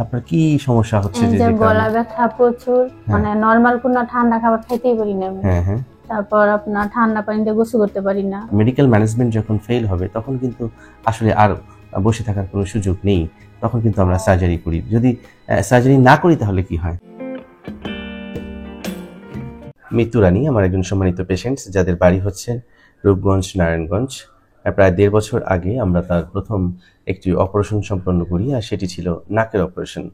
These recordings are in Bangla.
আপনার কি সমস্যা হচ্ছে যে গলা ব্যথা প্রচুর, মানে নরমাল কোনো ঠান্ডা খাবার খাইতেই পারি না আমি। হ্যাঁ হ্যাঁ। তারপর আপনার ঠান্ডা পানিতে গোসল করতে পারি না। মেডিকেল ম্যানেজমেন্ট যখন ফেল হবে তখন কিন্তু আসলে আর বসে থাকার কোনো সুযোগ নেই, তখন কিন্তু আমরা সার্জারি করি। যদি সার্জারি না করি তাহলে কি হয়? মৃত্যু রানী আমার একজন সম্মানিত পেশেন্টস, যাদের বাড়ি হচ্ছে রূপগঞ্জ, নারায়ণগঞ্জ। প্রায় 1.5 বছর আগে আমরা তার প্রথম একটি অপারেশন সম্পন্ন করি, আর সেটি ছিল নাকের অপারেশন।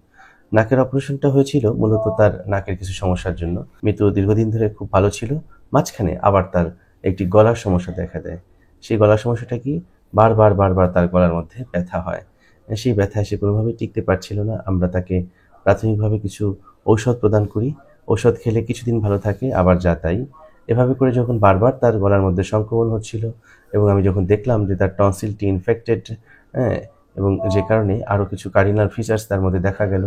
নাকের অপারেশনটা হয়েছিল মূলত তার নাকের কিছু সমস্যার জন্য। মৃত্যু দীর্ঘদিন ধরে খুব ভালো ছিল, মাঝখানে আবার তার একটি গলার সমস্যা দেখা দেয়। সেই গলার সমস্যাটা কি, বারবার তার গলার মধ্যে ব্যথা হয়। সেই ব্যথা সে কোনোভাবেই টিকতে পারছিল না। আমরা তাকে প্রাথমিকভাবে কিছু ঔষধ প্রদান করি, ঔষধ খেলে কিছুদিন ভালো থাকে, আবার যা তাই। এভাবে করে যখন বারবার তার গলার মধ্যে সংক্রমণ হচ্ছিল, এবং আমি যখন দেখলাম যে তার টনসিলটি ইনফেক্টেড, হ্যাঁ, এবং যে কারণে আরও কিছু কার্ডিনাল ফিচার্স তার মধ্যে দেখা গেল।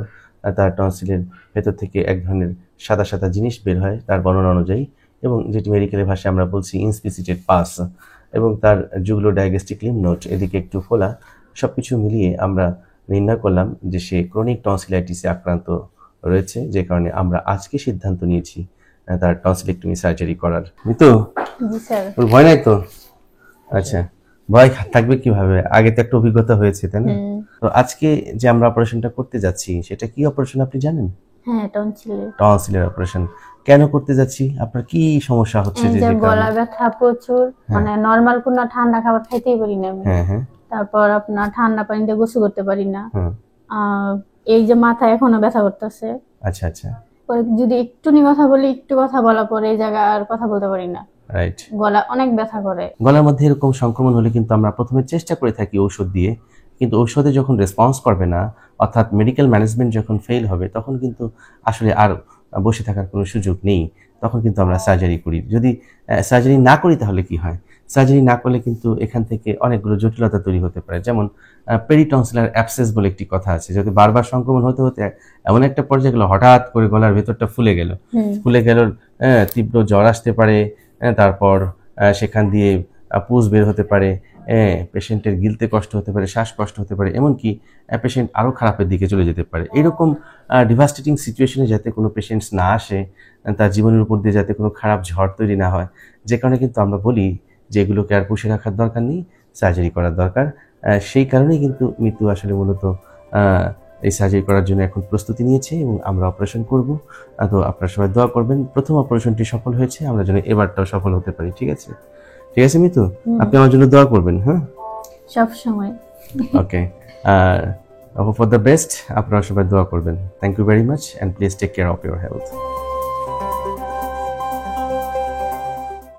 তার টনসিলের ভেতর থেকে এক ধরনের সাদা সাদা জিনিস বের হয় তার বর্ণনা অনুযায়ী, এবং যেটি মেডিকেলের ভাষায় আমরা বলছি ইনস্পিসিটেড পাস, এবং তার জুগলো ডায়াগেস্টিক লিম্ফ নোড এদিকে একটু ফোলা। সব কিছু মিলিয়ে আমরা নির্ণয় করলাম যে সে ক্রনিক টনসিলাইটিসে আক্রান্ত রয়েছে, যে কারণে আমরা আজকে সিদ্ধান্ত নিয়েছি তার টনসিলেক্টমি সার্জারি করার। তো জি স্যার। ওর ভয় নাই তো? আচ্ছা, ভয় থাকবে কিভাবে? আগে তো একটা অভিজ্ঞতা হয়েছে, তাই না? তো আজকে যে আমরা অপারেশনটা করতে যাচ্ছি সেটা কি অপারেশন আপনি জানেন? হ্যাঁ, টনসিলের অপারেশন। কেন করতে যাচ্ছি? আপনার কি সমস্যা হচ্ছে? যে গলা ব্যথা প্রচুর, মানে নরমাল কোনো ঠান্ডা খাবার খাইতেই পারি না আমি। হ্যাঁ হ্যাঁ। তারপর আপনার ঠান্ডা পানিতে গোসল করতে পারি না। এই যে মাথায় এখনো ব্যথা করতেছে। আচ্ছা আচ্ছা। পরে যদি একটুনি কথা বলি, একটু কথা বলা পরে এই জায়গা আর কথা বলতে পারি না। রাইট। গলা অনেক ব্যথা করে। গলার মধ্যে এরকম সংক্রমণ হলে কিন্তু আমরা প্রথমে চেষ্টা করে থাকি ঔষধ দিয়ে, কিন্তু ঔষধে যখন রেসপন্স করবে না, অর্থাৎ মেডিকেল ম্যানেজমেন্ট যখন ফেল হবে, তখন কিন্তু আসলে আর বসে থাকার কোনো সুযোগ নেই, তখন কিন্তু আমরা সার্জারি করি। যদি সার্জারি না করি তাহলে কি হয়? সার্জারি না করলে কিন্তু এখান থেকে অনেকগুলো জটিলতা তৈরি হতে পারে। যেমন পেরিটনসিলার অ্যাবসেস বলে একটি কথা আছে, যদি বারবার সংক্রমণ হতে হতে এমন একটা পর্যায়ে গেল হঠাৎ করে গলার ভেতরটা ফুলে গেল, তীব্র জ্বর আসতে পারে, তারপর সেখান দিয়ে পুজ বের হতে পারে, পেশেন্টের গিলতে কষ্ট হতে পারে, শ্বাসকষ্ট হতে পারে, এমনকি পেশেন্ট আরও খারাপের দিকে চলে যেতে পারে। এরকম ডিভাস্টেটিং সিচুয়েশনে যাতে কোনো পেশেন্টস না আসে, তার জীবনের উপর দিয়ে যাতে কোনো খারাপ ঝড় তৈরি না হয়, যে কারণে কিন্তু আমরা বলি যে এগুলোকে আর পুষে রাখার দরকার নেই, সার্জারি করার দরকার। সেই কারণেই কিন্তু মৃত্যু আসলে মূলত এই সার্জারি করার জন্য এখন প্রস্তুতি নিয়েছে, এবং আমরা অপারেশন করব। তো আপনারা সবাই দোয়া করবেন। প্রথম অপারেশনটি সফল হয়েছে, আমরা যেন এবারটাও সফল হতে পারি। ঠিক আছে? ঠিক আছে মিতু, আপনি আমার জন্য দোয়া করবেন। হ্যাঁ, সব সময়। Okay, hope for the best. আপনারা সবাই দোয়া করবেন। Thank you very much, and please take care of your health.